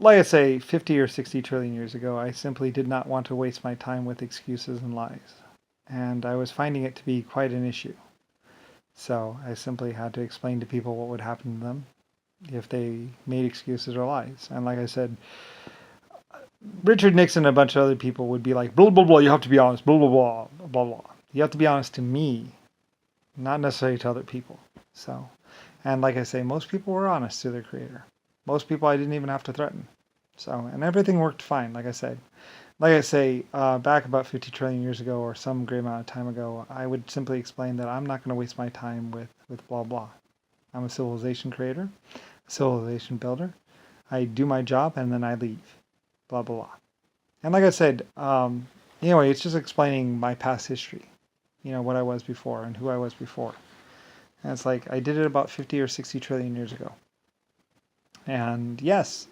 like I say, 50 or 60 trillion years ago, I simply did not want to waste my time with excuses and lies. And I was finding it to be quite an issue. So I simply had to explain to people what would happen to them if they made excuses or lies. And like I said, Richard Nixon and a bunch of other people would be like, blah, blah, blah, you have to be honest, blah, blah, blah, blah, blah. You have to be honest to me, not necessarily to other people. So, and like I say, most people were honest to their creator. Most people I didn't even have to threaten. So, and everything worked fine, like I said. Like I say, back about 50 trillion years ago or some great amount of time ago, I would simply explain that I'm not going to waste my time with blah, blah. I'm a civilization creator, a civilization builder. I do my job and then I leave. Blah, blah, blah. And like I said, anyway, it's just explaining my past history. You know, what I was before and who I was before. And it's like, I did it about 50 or 60 trillion years ago. And yes,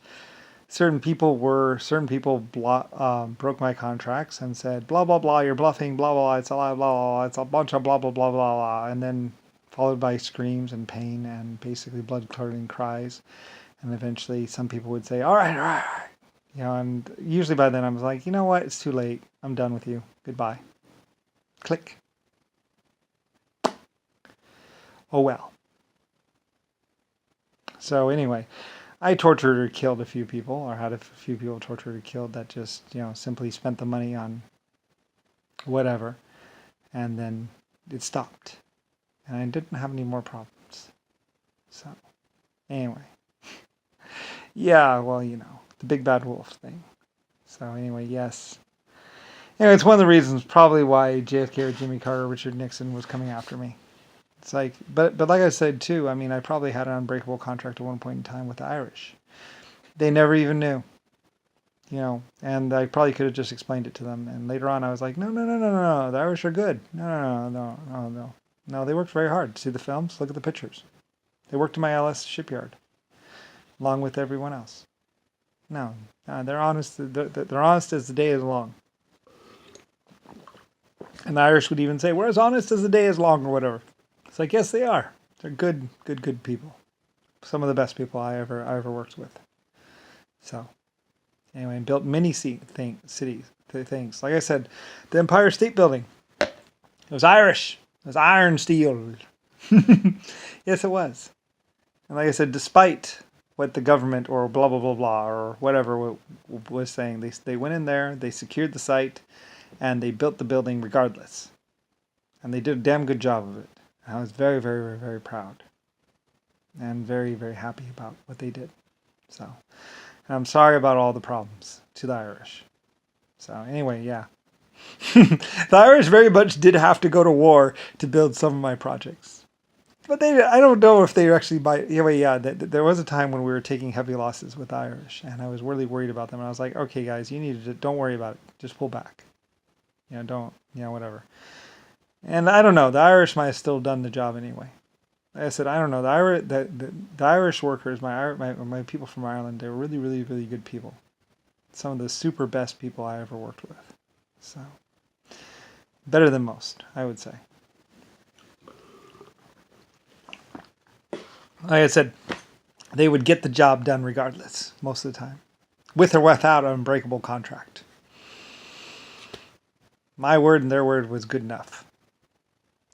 certain people broke my contracts and said, blah, blah, blah, you're bluffing, blah, blah, it's a lie, blah, blah, blah, it's a bunch of blah, blah, blah, blah, blah. And then followed by screams and pain and basically blood-curdling cries. And eventually some people would say, all right, all right, all right. You know, and usually by then I was like, you know what, it's too late. I'm done with you. Goodbye. Click. Oh well. So anyway, I tortured or killed a few people, or had a few people tortured or killed that just, you know, simply spent the money on whatever, and then it stopped. And I didn't have any more problems. So, anyway. Yeah, well, you know, the big bad wolf thing. So anyway, yes. Anyway, it's one of the reasons probably why JFK or Jimmy Carter or Richard Nixon was coming after me. It's like, but like I said too, I mean, I probably had an unbreakable contract at one point in time with the Irish. They never even knew, you know, and I probably could have just explained it to them. And later on, I was like, no, no, no, no, no, no, the Irish are good. No, no, no, no, no, no. No, they worked very hard. See the films? Look at the pictures. They worked in my LS shipyard, along with everyone else. No, they're honest. They're honest as the day is long. And the Irish would even say, we're as honest as the day is long, or whatever. It's like, yes, they are. They're good people. Some of the best people I ever worked with. So, anyway, and built many cities, things. Like I said, the Empire State Building. It was Irish. It was iron steel. Yes, it was. And like I said, despite what the government or blah, blah, blah, blah, or whatever was saying, they went in there, they secured the site, and they built the building regardless. And they did a damn good job of it. I was very, very, very, very proud. And very, very happy about what they did. So, and I'm sorry about all the problems to the Irish. So, anyway, yeah. The Irish very much did have to go to war to build some of my projects. But I don't know if they actually anyway, yeah, there was a time when we were taking heavy losses with the Irish. And I was really worried about them. And I was like, okay, guys, you need to, don't worry about it. Just pull back. You know, don't, you know, whatever. And I don't know, the Irish might have still done the job anyway. Like I said, I don't know, the Irish workers, my people from Ireland, they were really, really, really good people. Some of the super best people I ever worked with. So, better than most, I would say. Like I said, they would get the job done regardless, most of the time. With or without an unbreakable contract. My word and their word was good enough.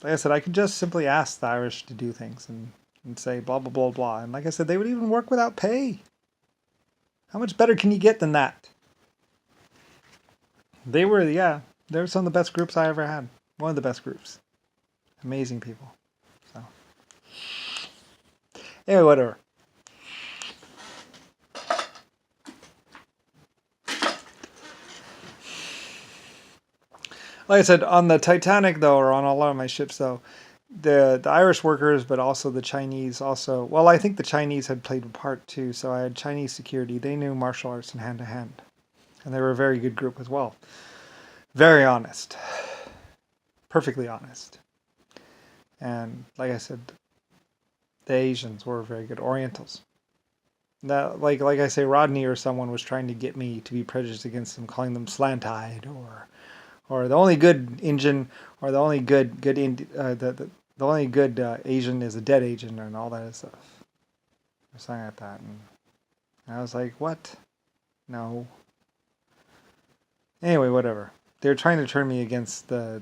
Like I said, I could just simply ask the Irish to do things and say blah, blah, blah, blah. And like I said, they would even work without pay. How much better can you get than that? They were some of the best groups I ever had. One of the best groups. Amazing people. So, anyway, whatever. Like I said, on the Titanic, though, or on a lot of my ships, though, the Irish workers, but also the Chinese also... Well, I think the Chinese had played a part, too. So I had Chinese security. They knew martial arts and hand-to-hand. And they were a very good group as well. Very honest. Perfectly honest. And like I said, the Asians were very good. Orientals. That, like I say, Rodney or someone was trying to get me to be prejudiced against them, calling them slant-eyed or the only good Indian, or the only good the only good Asian is a dead Asian, and all that stuff, or something like that. And I was like, what? No. Anyway, whatever. They're trying to turn me against the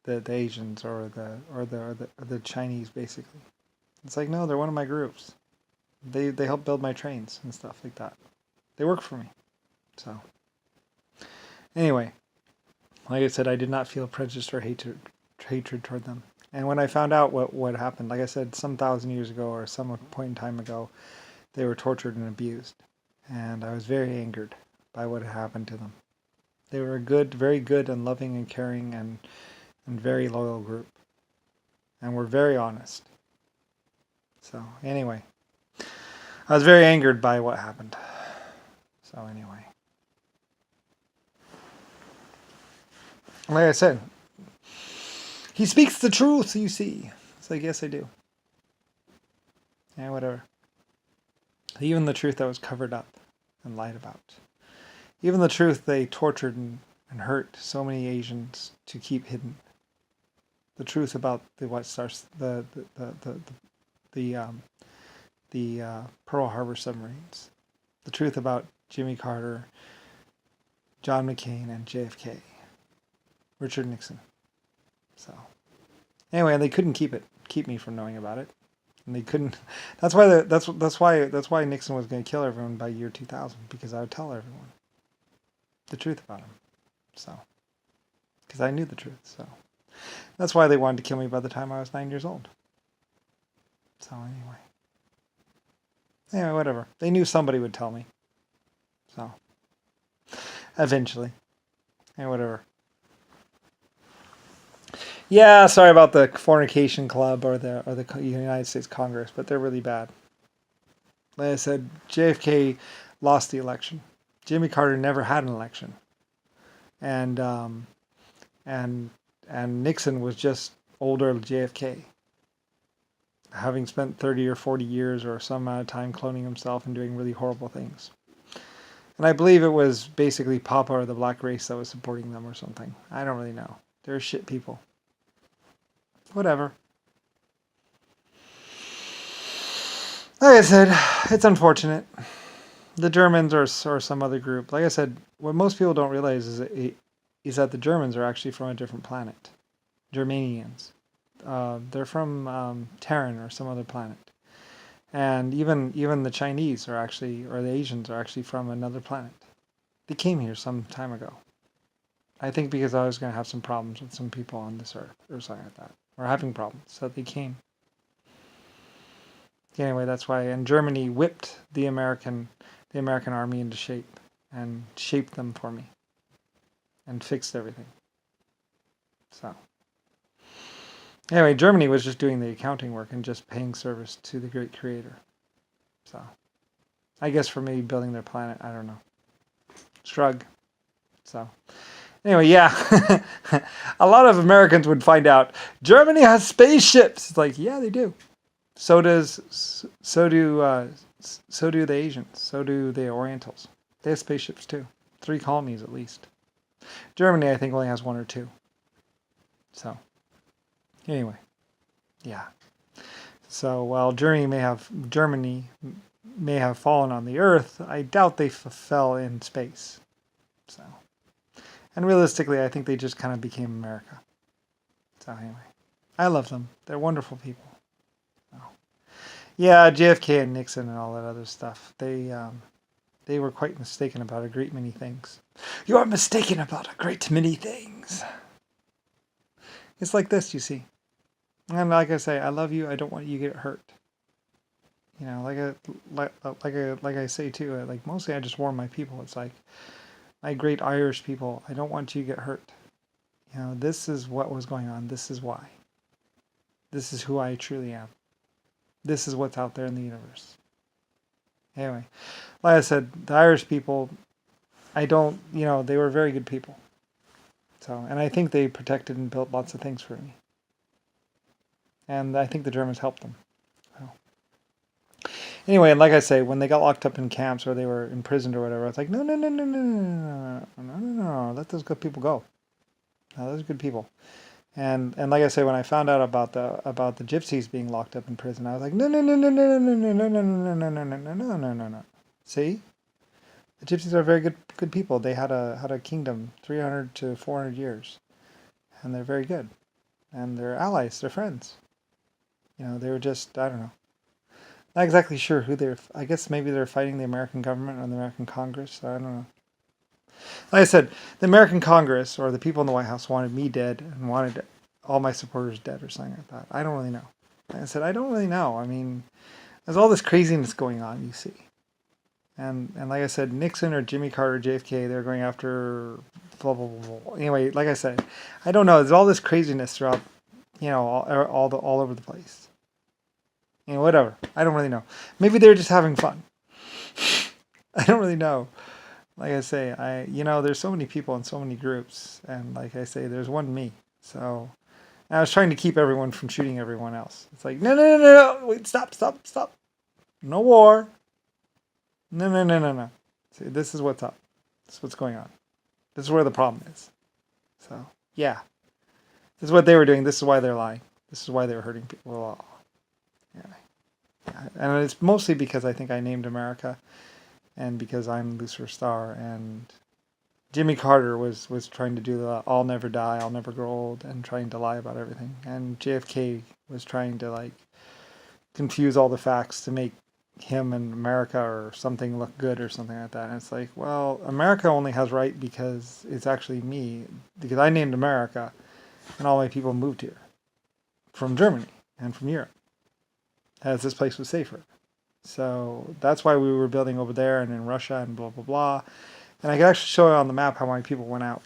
Asians or the Chinese, basically. It's like, no, they're one of my groups. They help build my trains and stuff like that. They work for me. So anyway, like I said, I did not feel prejudice or hatred toward them. And when I found out what happened, like I said, some 1,000 years ago or some point in time ago, they were tortured and abused. And I was very angered by what had happened to them. They were a good, very good and loving and caring and very loyal group. And were very honest. So anyway, I was very angered by what happened. So anyway. Like I said, he speaks the truth, you see. It's like, yes, I do. Yeah, whatever. Even the truth that was covered up and lied about. Even the truth they tortured and hurt so many Asians to keep hidden. The truth about the White Stars, the Pearl Harbor submarines. The truth about Jimmy Carter, John McCain, and JFK. Richard Nixon. So anyway, they couldn't keep me from knowing about it, and they couldn't. That's why Nixon was going to kill everyone by year 2000, because I would tell everyone the truth about him. So because I knew the truth. So that's why they wanted to kill me by the time I was 9 years old. So anyway, whatever. They knew somebody would tell me. So eventually, and whatever. Yeah, sorry about the Fornication Club or the United States Congress, but they're really bad. Like I said, JFK lost the election. Jimmy Carter never had an election, and Nixon was just older JFK, having spent 30 or 40 years or some amount of time cloning himself and doing really horrible things. And I believe it was basically Papa or the black race that was supporting them or something. I don't really know. They're shit people. Whatever. Like I said, it's unfortunate. The Germans or some other group. Like I said, what most people don't realize is that the Germans are actually from a different planet. Germanians. They're from Terran or some other planet. And even the Chinese are actually, or the Asians are actually from another planet. They came here some time ago. I think because I was going to have some problems with some people on this earth or something like that. Or having problems, so they came. Anyway, that's why. And Germany whipped the American army into shape and shaped them for me and fixed everything. So anyway, Germany was just doing the accounting work and just paying service to the great creator. So I guess for me building their planet, I don't know. Shrug. So anyway, yeah, a lot of Americans would find out Germany has spaceships. It's like, yeah, they do. So do the Asians. So do the Orientals. They have spaceships too. 3 colonies at least. Germany, I think, only has 1 or 2. So anyway, yeah. So while Germany may have fallen on the Earth, I doubt they fell in space. So. And realistically, I think they just kind of became America. So anyway, I love them. They're wonderful people. So, yeah, JFK and Nixon and all that other stuff. They were quite mistaken about a great many things. You are mistaken about a great many things. It's like this, you see. And like I say, I love you. I don't want you to get hurt. You know, like I say too. Like mostly, I just warn my people. It's like, my great Irish people, I don't want you to get hurt. You know, this is what was going on. This is why. This is who I truly am. This is what's out there in the universe. Anyway, like I said, the Irish people, they were very good people. So, and I think they protected and built lots of things for me. And I think the Germans helped them. Anyway, and like I say, when they got locked up in camps or they were imprisoned or whatever, I was like, no, let those good people go. No, those are good people. And like I say, when I found out about the gypsies being locked up in prison, I was like, no. See? The Gypsies are very good people. They had a kingdom 300 to 400 years, and they're very good. And they're allies. They're friends. They were just, I don't know. Not exactly sure who they're. I guess maybe they're fighting the American government or the American Congress. I don't know. Like I said, the American Congress or the people in the White House wanted me dead and wanted all my supporters dead or something like that. I don't really know. Like I said, I don't really know. I mean, there's all this craziness going on, you see. And like I said, Nixon or Jimmy Carter, JFK, they're going after blah, blah, blah, blah. Anyway, like I said, I don't know. There's all this craziness throughout, all over the place. Whatever. I don't really know. Maybe they're just having fun. I don't really know. Like I say, there's so many people in so many groups, and like I say, there's one me. So I was trying to keep everyone from shooting everyone else. It's like, no, wait, stop. No war. No. See, this is what's up. This is what's going on. This is where the problem is. So, yeah. This is what they were doing. This is why they're lying. This is why they were hurting people. Well, yeah. And it's mostly because I think I named America, and because I'm Lucifer Star, and Jimmy Carter was trying to do the I'll never die, I'll never grow old, and trying to lie about everything. And JFK was trying to confuse all the facts to make him and America or something look good or something like that. And it's like, well, America only has right because it's actually me, because I named America, and all my people moved here from Germany and from Europe, as this place was safer. So that's why we were building over there and in Russia and blah, blah, blah. And I can actually show you on the map how many people went out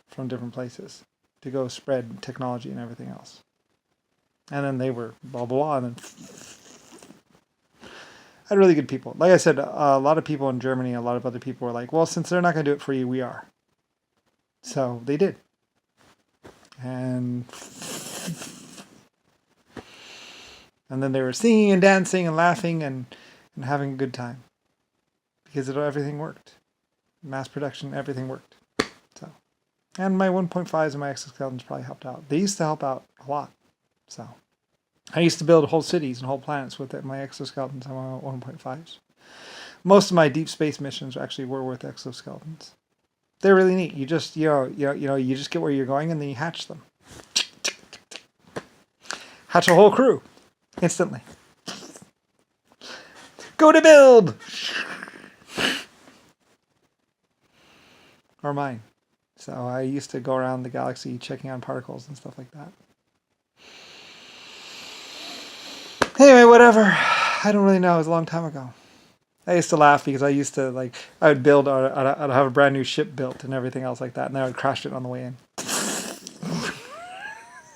from different places to go spread technology and everything else. And then they were blah, blah, blah. And then I had really good people. Like I said, a lot of people in Germany, a lot of other people were like, well, since they're not going to do it for you, we are. So they did. And then they were singing and dancing and laughing and having a good time. Because everything worked. Mass production, everything worked. So, and my 1.5s and my exoskeletons probably helped out. They used to help out a lot. So I used to build whole cities and whole planets with my exoskeletons and my 1.5s. Most of my deep space missions actually were with exoskeletons. They're really neat. You just you just get where you're going and then you hatch them. Hatch a whole crew instantly. Go to build. Or mine. So I used to go around the galaxy checking on particles and stuff like that. Anyway, whatever. I don't really know. It was a long time ago. I used to laugh because I used to I would build, I'd have a brand new ship built and everything else like that, and then I would crash it on the way in.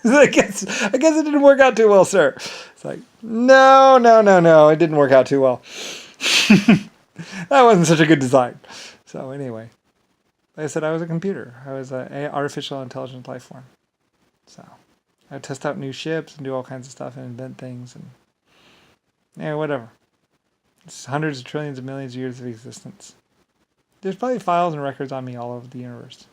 I guess it didn't work out too well, sir. It's like, no, it didn't work out too well. That wasn't such a good design. So anyway, like I said, I was a computer. I was an artificial intelligent life form. So I would test out new ships and do all kinds of stuff and invent things and whatever. It's hundreds of trillions of millions of years of existence. There's probably files and records on me all over the universe.